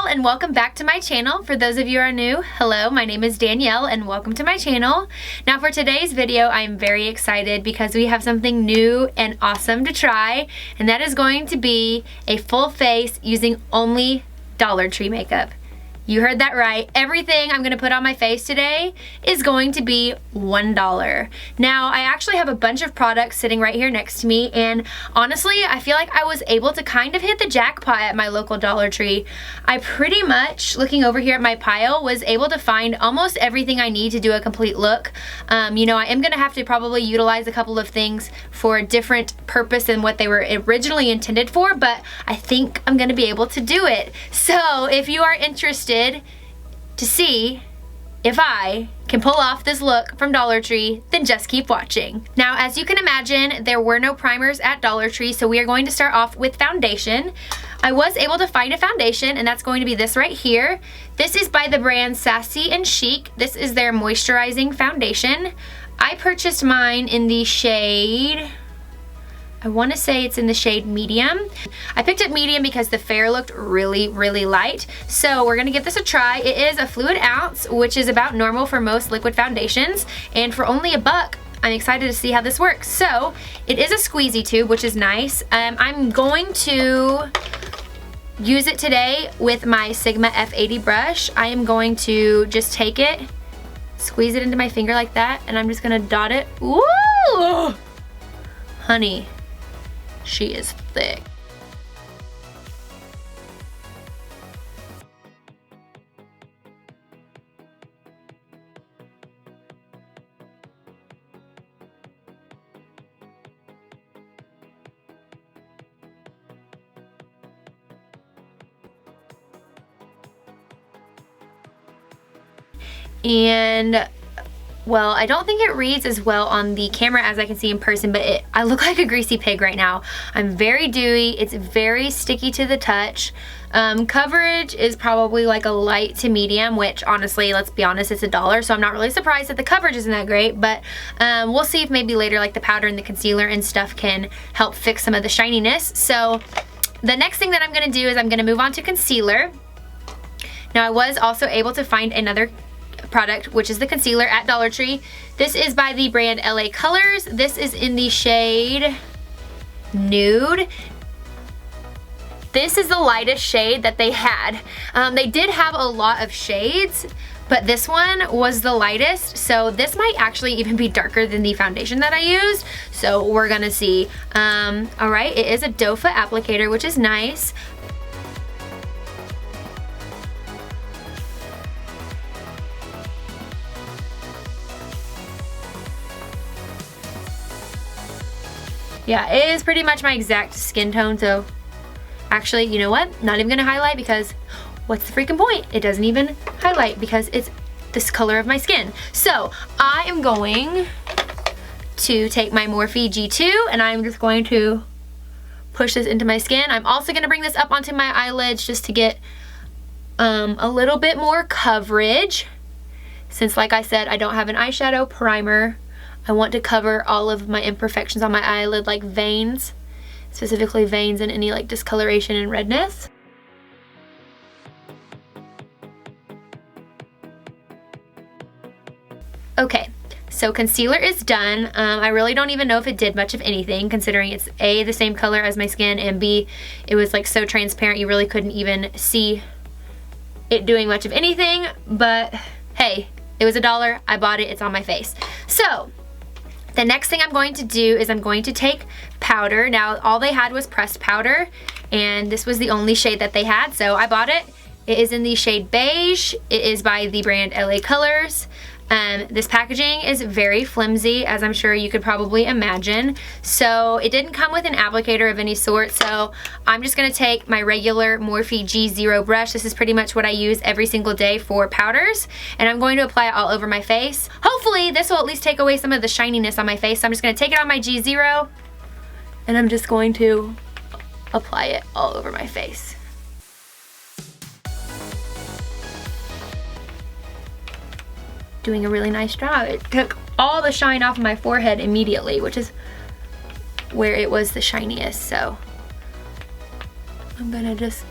y'all, and welcome back to my channel. For those of you who are new, hello, my name is Danielle and welcome to my channel. Now for today's video, I'm very excited because we have something new and awesome to try, and that is going to be a full face using only Dollar Tree makeup. You heard that right. Everything I'm gonna put on my face today is going to be $1. Now, I actually have a bunch of products sitting right here next to me, and honestly, I feel like I was able to kind of hit the jackpot at my local Dollar Tree. I pretty much, looking over here at my pile, was able to find almost everything I need to do a complete look. You know, I am gonna have to probably utilize a couple of things for a different purpose than what they were originally intended for, but I think I'm gonna be able to do it. So, if you are interested to see if I can pull off this look from Dollar Tree, then just keep watching. Now, as you can imagine, there were no primers at Dollar Tree, so we are going to start off with foundation. I was able to find a foundation, and that's going to be this right here. This is by the brand Sassy and Chic. This is their moisturizing foundation. I purchased mine in the shade, I want to say it's in the shade medium. I picked up medium because the fair looked really, really light. So we're going to give this a try. It is a fluid ounce, which is about normal for most liquid foundations. And for only $1, I'm excited to see how this works. So it is a squeezy tube, which is nice. I'm going to use it today with my Sigma F80 brush. I am going to just take it, squeeze it into my finger like that, and I'm just going to dot it. Ooh! Honey. She is thick. And well, I don't think it reads as well on the camera as I can see in person, but I look like a greasy pig right now. I'm very dewy. It's very sticky to the touch. Coverage is probably like a light to medium, which honestly, let's be honest, it's $1, so I'm not really surprised that the coverage isn't that great, but we'll see if maybe later like the powder and the concealer and stuff can help fix some of the shininess. So the next thing that I'm gonna do is I'm gonna move on to concealer. Now I was also able to find another product, which is the concealer at Dollar Tree. This is by the brand LA Colors. This is in the shade Nude. This is the lightest shade that they had. They did have a lot of shades, but this one was the lightest, so this might actually even be darker than the foundation that I used, so we're gonna see. Alright, it is a doe foot applicator, which is nice. Yeah, it is pretty much my exact skin tone, so actually, you know what? Not even gonna highlight because what's the freaking point? It doesn't even highlight because it's this color of my skin. So, I am going to take my Morphe G2 and I'm just going to push this into my skin. I'm also gonna bring this up onto my eyelids just to get a little bit more coverage. Since, like I said, I don't have an eyeshadow primer, I want to cover all of my imperfections on my eyelid, like veins, specifically veins and any like discoloration and redness. Okay, so concealer is done. I really don't even know if it did much of anything, considering it's A, the same color as my skin, and B, it was like so transparent you really couldn't even see it doing much of anything, but hey, it was $1, I bought it, it's on my face. So, the next thing I'm going to do is I'm going to take powder. Now, all they had was pressed powder, and this was the only shade that they had, so I bought it. It is in the shade Beige. It is by the brand LA Colors. This packaging is very flimsy, as I'm sure you could probably imagine. So it didn't come with an applicator of any sort, so I'm just going to take my regular Morphe G0 brush. This is pretty much what I use every single day for powders, and I'm going to apply it all over my face. Hopefully this will at least take away some of the shininess on my face. So I'm just going to take it on my G0, and I'm just going to apply it all over my face. Doing a really nice job. It took all the shine off of my forehead immediately, which is where it was the shiniest. So I'm gonna just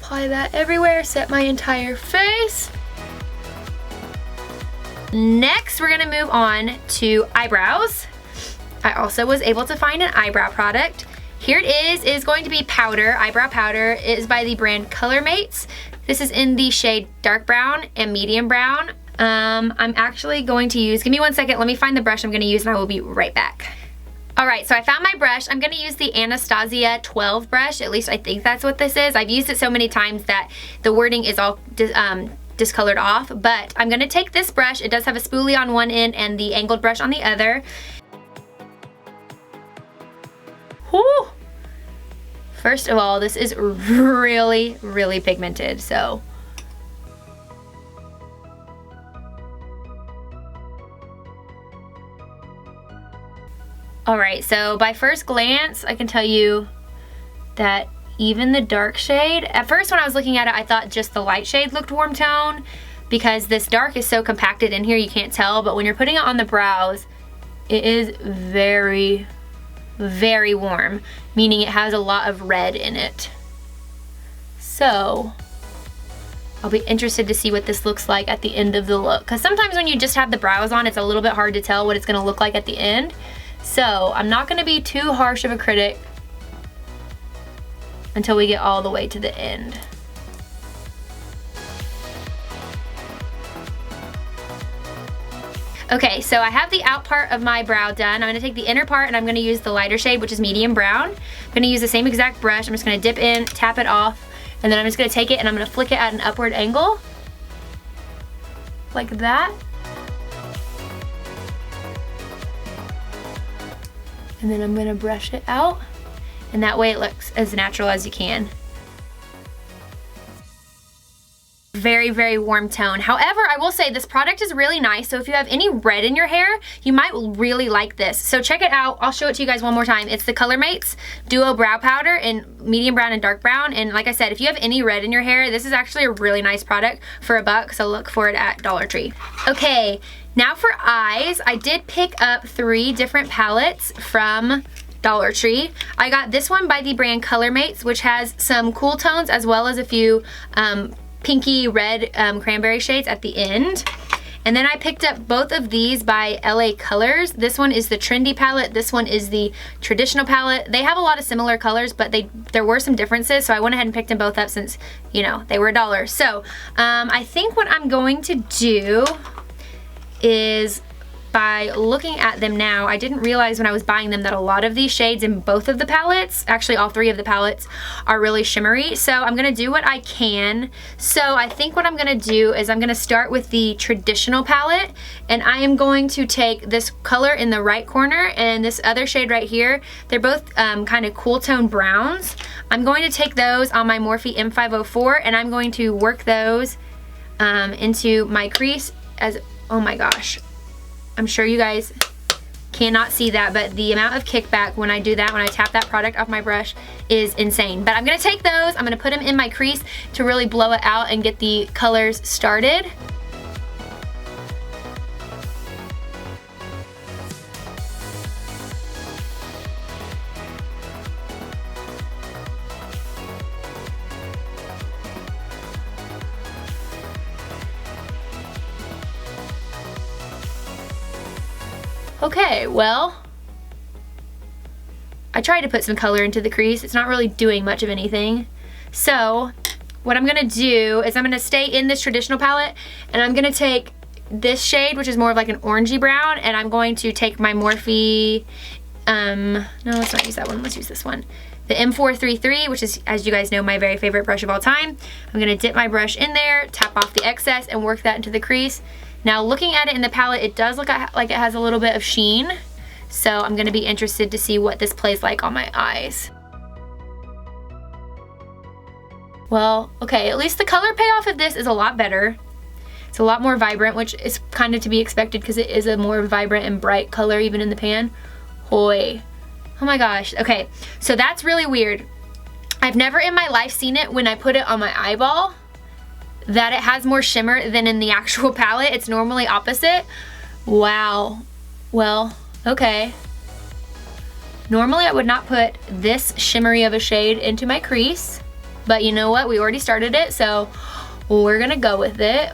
apply that everywhere, set my entire face. Next, we're gonna move on to eyebrows. I also was able to find an eyebrow product. Here it is going to be powder, eyebrow powder. It is by the brand Color Mates. This is in the shade dark brown and medium brown. I'm actually going to use, give me one second, let me find the brush I'm gonna use and I will be right back. All right, so I found my brush. I'm gonna use the Anastasia 12 brush, at least I think that's what this is. I've used it so many times that the wording is all discolored off, but I'm gonna take this brush. It does have a spoolie on one end and the angled brush on the other. Whew. First of all, this is really, really pigmented, so. All right, so by first glance, I can tell you that even the dark shade, at first when I was looking at it, I thought just the light shade looked warm tone because this dark is so compacted in here you can't tell, but when you're putting it on the brows, it is very, very warm, meaning it has a lot of red in it. So I'll be interested to see what this looks like at the end of the look, because sometimes when you just have the brows on, it's a little bit hard to tell what it's gonna look like at the end. So I'm not gonna be too harsh of a critic until we get all the way to the end. Okay, so I have the out part of my brow done. I'm gonna take the inner part and I'm gonna use the lighter shade, which is medium brown. I'm gonna use the same exact brush. I'm just gonna dip in, tap it off, and then I'm just gonna take it and I'm gonna flick it at an upward angle, like that. And then I'm gonna brush it out, and that way it looks as natural as you can. Very, very warm tone. However, I will say this product is really nice, so if you have any red in your hair, you might really like this. So check it out. I'll show it to you guys one more time. It's the Color Mates Duo Brow Powder in medium brown and dark brown. And like I said, if you have any red in your hair, this is actually a really nice product for $1, so look for it at Dollar Tree. Okay, now for eyes, I did pick up 3 different palettes from Dollar Tree. I got this one by the brand Color Mates, which has some cool tones as well as a few pinky red cranberry shades at the end. And then I picked up both of these by LA Colors. This one is the trendy palette. This one is the traditional palette. They have a lot of similar colors, but there were some differences, so I went ahead and picked them both up since, you know, they were $1. So I think what I'm going to do is, by looking at them now, I didn't realize when I was buying them that a lot of these shades in both of the palettes, actually all 3 of the palettes, are really shimmery. So I'm gonna do what I can. So I think what I'm gonna do is I'm gonna start with the traditional palette, and I am going to take this color in the right corner and this other shade right here. They're both kind of cool tone browns. I'm going to take those on my Morphe M504 and I'm going to work those into my crease as, oh my gosh. I'm sure you guys cannot see that, but the amount of kickback when I do that, when I tap that product off my brush, is insane. But I'm gonna take those, I'm gonna put them in my crease to really blow it out and get the colors started. Okay, well, I tried to put some color into the crease. It's not really doing much of anything. So what I'm gonna do is I'm gonna stay in this traditional palette and I'm gonna take this shade, which is more of like an orangey brown, and I'm going to take my Morphe, no, let's not use that one, let's use this one. The M433, which is, as you guys know, my very favorite brush of all time. I'm gonna dip my brush in there, tap off the excess, and work that into the crease. Now looking at it in the palette, it does look like it has a little bit of sheen. So I'm gonna be interested to see what this plays like on my eyes. Well, okay, at least the color payoff of this is a lot better. It's a lot more vibrant, which is kind of to be expected because it is a more vibrant and bright color even in the pan. Hoy. Oh my gosh, okay, so that's really weird. I've never in my life seen it when I put it on my eyeball, that it has more shimmer than in the actual palette. It's normally opposite. Wow. Well, okay. Normally I would not put this shimmery of a shade into my crease, But you know what? We already started it, so we're gonna go with it.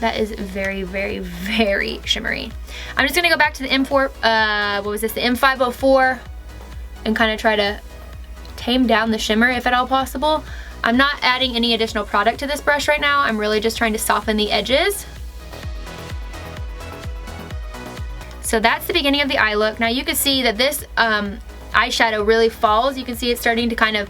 That is very, very, very shimmery. I'm just gonna go back to the M4, what was this, the M504, and kind of try to tame down the shimmer if at all possible. I'm not adding any additional product to this brush right now. I'm really just trying to soften the edges. So that's the beginning of the eye look. Now you can see that this eyeshadow really falls. You can see it starting to kind of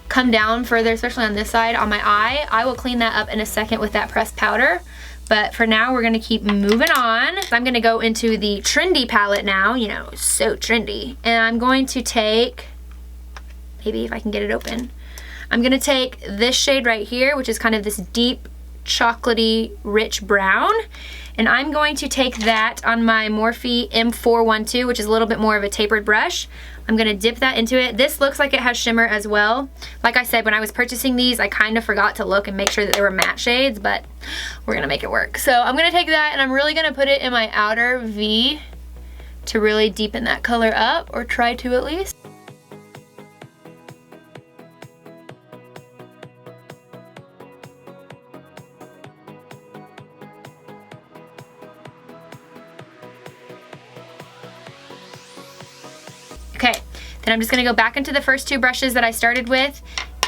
come down further, especially on this side on my eye. I will clean that up in a second with that pressed powder. But for now, we're gonna keep moving on. I'm gonna go into the trendy palette now, you know, so trendy. And I'm going to take, maybe if I can get it open. I'm gonna take this shade right here, which is kind of this deep, chocolatey, rich brown. And I'm going to take that on my Morphe M412, which is a little bit more of a tapered brush. I'm gonna dip that into it. This looks like it has shimmer as well. Like I said, when I was purchasing these, I kind of forgot to look and make sure that they were matte shades, but we're gonna make it work. So I'm gonna take that and I'm really gonna put it in my outer V to really deepen that color up, or try to at least. Okay, then I'm just gonna go back into the first two brushes that I started with,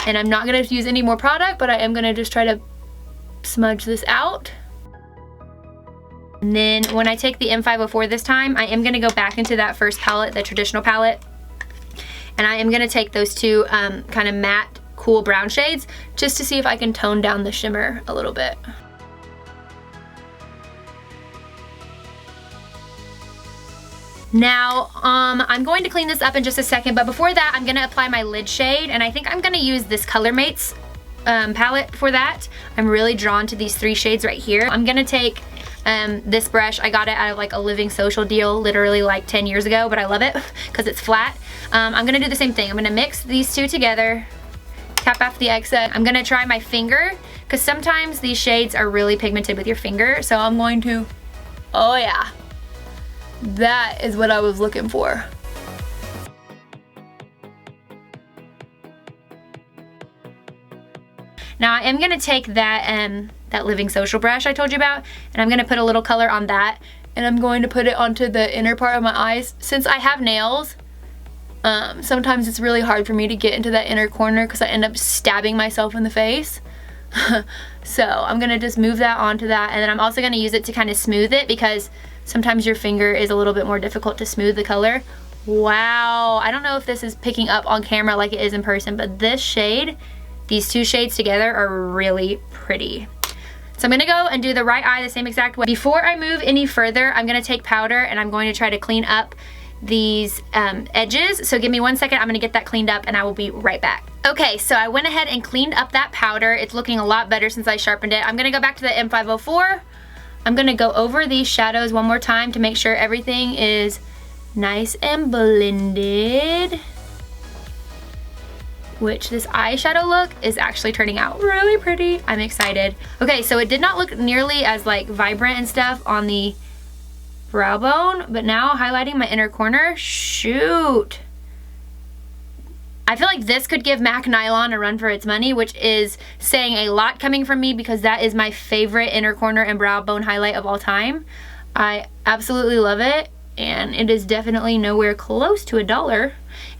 and I'm not gonna use any more product, but I am gonna just try to smudge this out. And then when I take the M504 this time, I am gonna go back into that first palette, the traditional palette, and I am gonna take those two kind of matte, cool brown shades, just to see if I can tone down the shimmer a little bit. Now, I'm going to clean this up in just a second, but before that, I'm gonna apply my lid shade, and I think I'm gonna use this Color Mates palette for that. I'm really drawn to these three shades right here. I'm gonna take this brush. I got it out of like a Living Social deal literally like 10 years ago, but I love it because it's flat. I'm gonna do the same thing. I'm gonna mix these two together, tap off the excess. I'm gonna try my finger, because sometimes these shades are really pigmented with your finger, so I'm going to, oh yeah. That is what I was looking for. Now I am gonna take that that Living Social brush I told you about, and I'm gonna put a little color on that, and I'm going to put it onto the inner part of my eyes. Since I have nails, sometimes it's really hard for me to get into that inner corner because I end up stabbing myself in the face. So I'm gonna just move that onto that, and then I'm also gonna use it to kind of smooth it, because sometimes your finger is a little bit more difficult to smooth the color. Wow, I don't know if this is picking up on camera like it is in person, but this shade, these two shades together are really pretty. So I'm gonna go and do the right eye the same exact way. Before I move any further, I'm gonna take powder and I'm going to try to clean up these edges. So give me 1 second, I'm gonna get that cleaned up and I will be right back. Okay, so I went ahead and cleaned up that powder. It's looking a lot better since I sharpened it. I'm gonna go back to the M504. I'm gonna go over these shadows one more time to make sure everything is nice and blended. Which this eyeshadow look is actually turning out really pretty. I'm excited. Okay, so it did not look nearly as like vibrant and stuff on the brow bone, but now highlighting my inner corner, shoot. I feel like this could give MAC Nylon a run for its money, which is saying a lot coming from me because that is my favorite inner corner and brow bone highlight of all time. I absolutely love it, and it is definitely nowhere close to $1,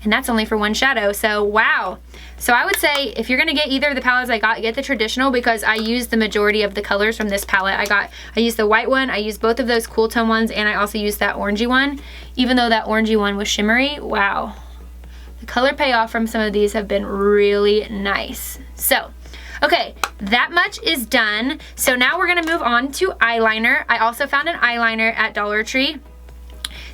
and that's only for one shadow, so wow. So I would say if you're gonna get either of the palettes I got, get the traditional, because I used the majority of the colors from this palette. I used the white one, I used both of those cool tone ones, and I also used that orangey one. Even though that orangey one was shimmery, wow. The color payoff from some of these have been really nice. So, okay, that much is done. So now we're gonna move on to eyeliner. I also found an eyeliner at Dollar Tree.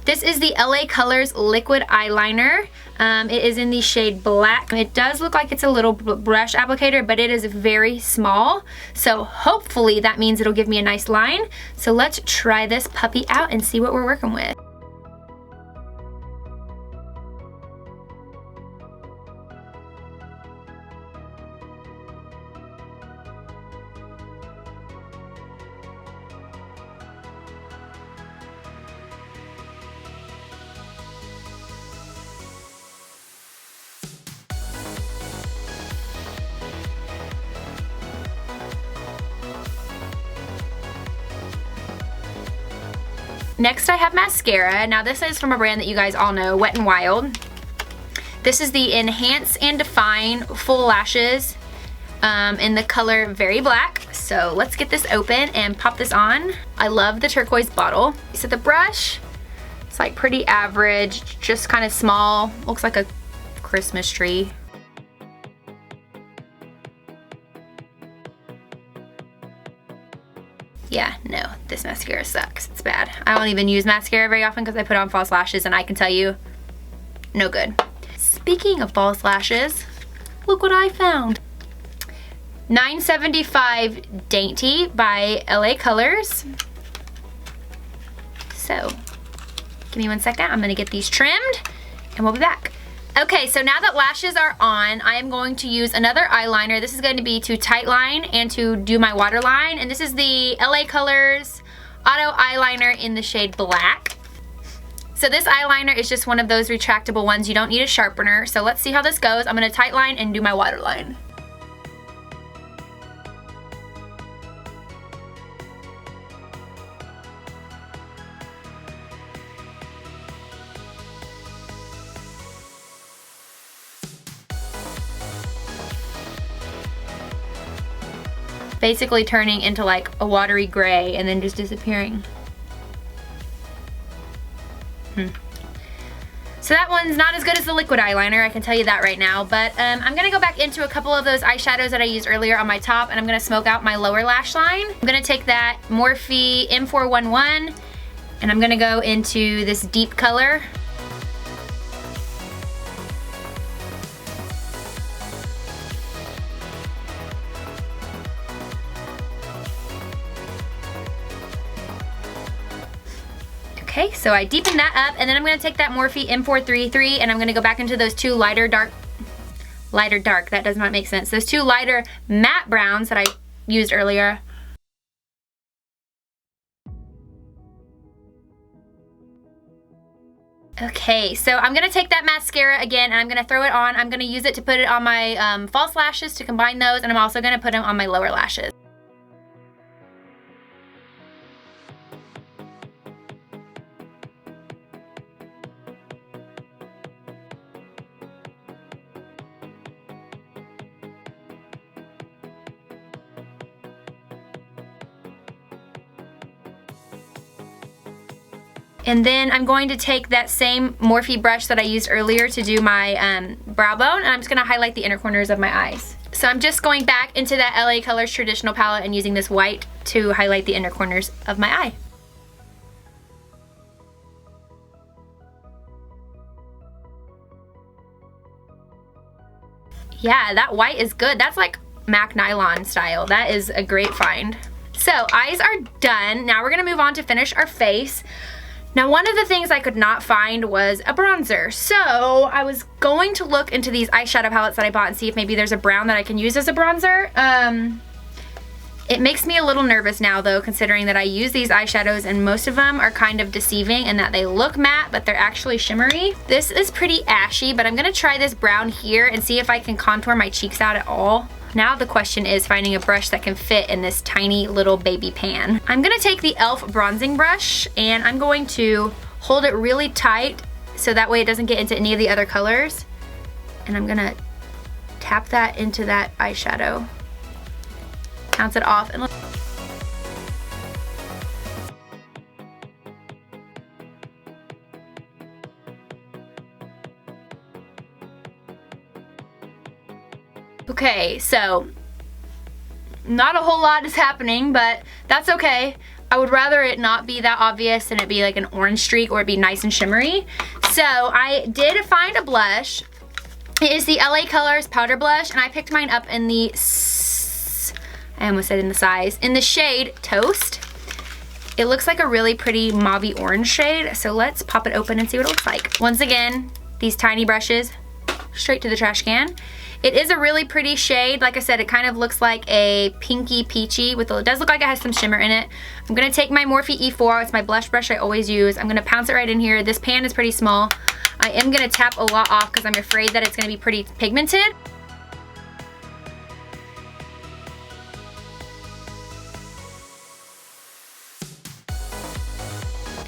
This is the LA Colors Liquid Eyeliner. It is in the shade Black. It does look like it's a little brush applicator, but it is very small. So hopefully that means it'll give me a nice line. So let's try this puppy out and see what we're working with. Next I have mascara. Now this is from a brand that you guys all know, Wet n Wild. This is the Enhance and Define Full Lashes in the color Very Black. So let's get this open and pop this on. I love the turquoise bottle. So the brush, it's like pretty average, just kind of small. Looks like a Christmas tree. Yeah, no, this mascara sucks. It's bad. I don't even use mascara very often because I put on false lashes, and I can tell you, no good. Speaking of false lashes, look what I found. 975 Dainty by LA Colors. So, give me 1 second. I'm gonna get these trimmed, and we'll be back. Okay, so now that lashes are on, I am going to use another eyeliner. This is going to be to tightline and to do my waterline. And this is the LA Colors Auto Eyeliner in the shade Black. So this eyeliner is just one of those retractable ones. You don't need a sharpener. So let's see how this goes. I'm going to tightline and do my waterline. Basically turning into like a watery gray and then just disappearing. So that one's not as good as the liquid eyeliner, I can tell you that right now, but I'm gonna go back into a couple of those eyeshadows that I used earlier on my top, and I'm gonna smoke out my lower lash line. I'm gonna take that Morphe M411 and I'm gonna go into this deep color. Okay, so I deepened that up, and then I'm gonna take that Morphe M433 and I'm gonna go back into those two lighter dark, that does not make sense. Those two lighter matte browns that I used earlier. Okay, so I'm gonna take that mascara again and I'm gonna throw it on. I'm gonna use it to put it on my false lashes to combine those, and I'm also gonna put them on my lower lashes. And then I'm going to take that same Morphe brush that I used earlier to do my brow bone, and I'm just gonna highlight the inner corners of my eyes. So I'm just going back into that LA Colors traditional palette and using this white to highlight the inner corners of my eye. Yeah, that white is good. That's like MAC nylon style. That is a great find. So eyes are done. Now we're gonna move on to finish our face. Now, one of the things I could not find was a bronzer. So I was going to look into these eyeshadow palettes that I bought and see if maybe there's a brown that I can use as a bronzer. It makes me a little nervous now though, considering that I use these eyeshadows and most of them are kind of deceiving in that they look matte, but they're actually shimmery. This is pretty ashy, but I'm gonna try this brown here and see if I can contour my cheeks out at all. Now the question is finding a brush that can fit in this tiny little baby pan. I'm gonna take the e.l.f. bronzing brush and I'm going to hold it really tight so that way it doesn't get into any of the other colors. And I'm gonna tap that into that eyeshadow. Bounce it off and look. Okay, so not a whole lot is happening, but that's okay. I would rather it not be that obvious and it be like an orange streak or it be nice and shimmery. So I did find a blush. It is the LA Colors powder blush, and I picked mine up in the, I almost said in the size, in the shade Toast. It looks like a really pretty mauvey orange shade, so let's pop it open and see what it looks like. Once again, these tiny brushes, straight to the trash can. It is a really pretty shade. Like I said, it kind of looks like a pinky peachy with it does look like it has some shimmer in it. I'm gonna take my Morphe E4, it's my blush brush I always use. I'm gonna pounce it right in here. This pan is pretty small. I am gonna tap a lot off because I'm afraid that it's gonna be pretty pigmented.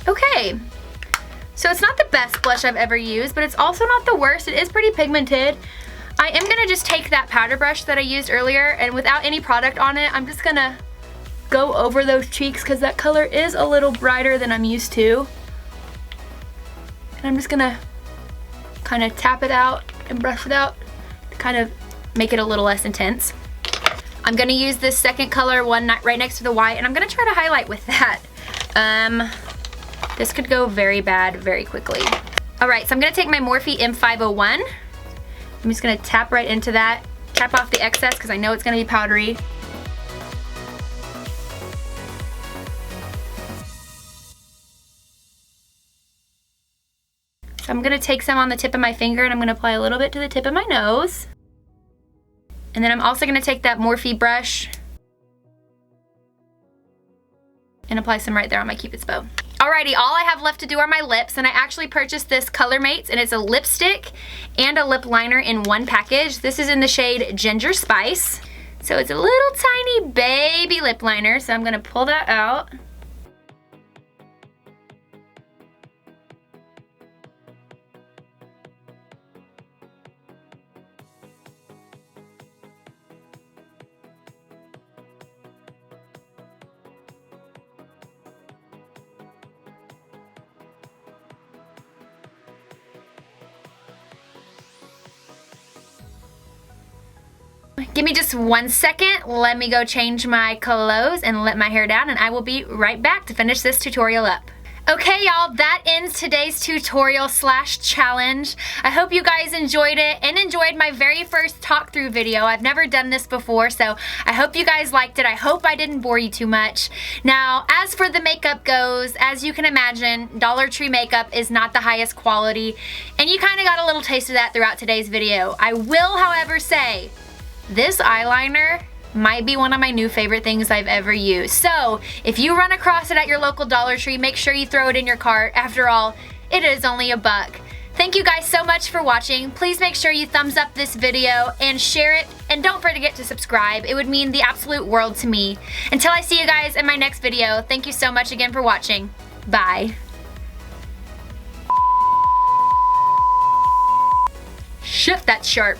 Okay, Okay, so it's not the best blush I've ever used, but it's also not the worst. It is pretty pigmented. I am gonna just take that powder brush that I used earlier, and without any product on it, I'm just gonna go over those cheeks because that color is a little brighter than I'm used to. And I'm just gonna kind of tap it out and brush it out to kind of make it a little less intense. I'm gonna use this second color one right next to the white, and I'm gonna try to highlight with that. This could go very bad very quickly. All right, so I'm gonna take my Morphe M501. I'm just gonna tap right into that, tap off the excess because I know it's gonna be powdery. So I'm gonna take some on the tip of my finger and I'm gonna apply a little bit to the tip of my nose. And then I'm also gonna take that Morphe brush and apply some right there on my Cupid's bow. Alrighty, all I have left to do are my lips, and I actually purchased this Color Mates, and it's a lipstick and a lip liner in one package. This is in the shade Ginger Spice. So it's a little tiny baby lip liner, so I'm gonna pull that out. Give me just 1 second. Let me go change my clothes and let my hair down, and I will be right back to finish this tutorial up. Okay, y'all, that ends today's tutorial slash challenge. I hope you guys enjoyed it and enjoyed my very first talk through video. I've never done this before, so I hope you guys liked it. I hope I didn't bore you too much. Now, as for the makeup goes, as you can imagine, Dollar Tree makeup is not the highest quality, and you kind of got a little taste of that throughout today's video. I will, however, say, this eyeliner might be one of my new favorite things I've ever used. So if you run across it at your local Dollar Tree, make sure you throw it in your cart. After all, it is only $1. Thank you guys so much for watching. Please make sure you thumbs up this video and share it. And don't forget to subscribe. It would mean the absolute world to me. Until I see you guys in my next video, thank you so much again for watching. Bye. Shit, that's sharp.